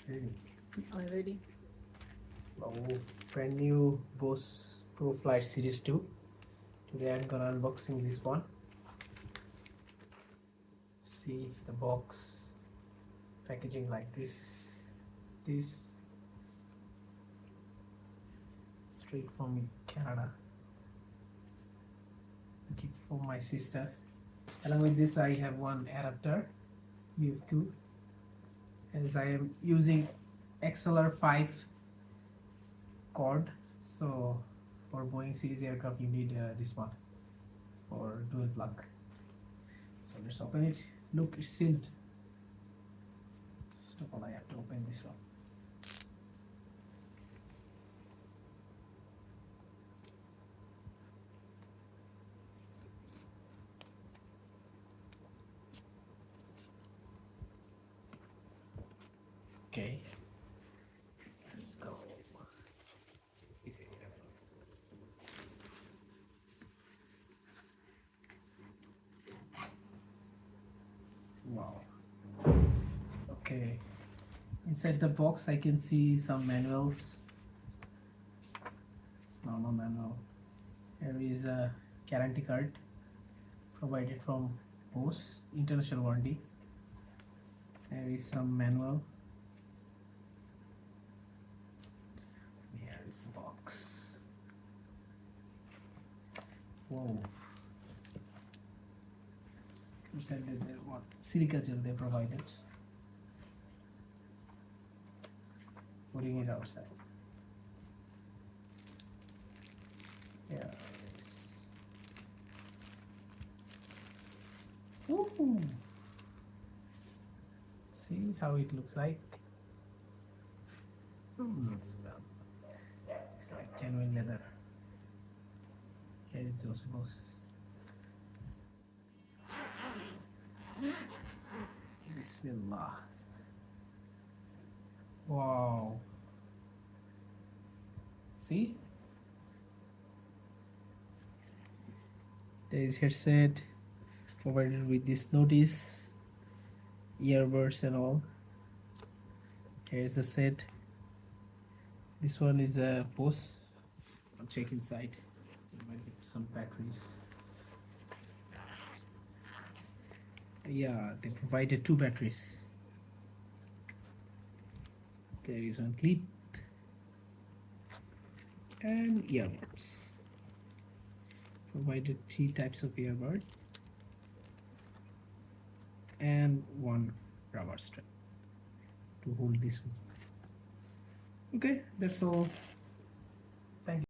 Okay. Are you ready? Oh, brand new Bose Pro Flight Series 2. Today I'm gonna unboxing this one. See the box packaging like this. This straight from Canada. Gift for my sister. Along with this, I have one adapter, UFQ, as I am using XLR5 cord. So for Boeing series aircraft, you need this one for dual plug. So let's open it. Look, it's sealed. First of all, I have to open this one. Okay, let's go. Is it? Wow. Okay. Inside the box, I can see some manuals. It's normal manual. Here is a guarantee card provided from Bose, international warranty. There is some manual. Here is the box. Whoa. Inside there what silica gel they provided. Putting it outside. Yeah. Woohoo! See how it looks like. It's like genuine leather. Here it's also Bose. Bismillah. Wow. See? There is headset provided with this notice, earbuds and all. Here is the set. This one is a Bose. I'll check inside. You might get some batteries. Yeah, they provided 2 batteries. There is one clip and earbuds. Provided 3 types of earbud and one rubber strap to hold this one. Okay, that's all. Thank you.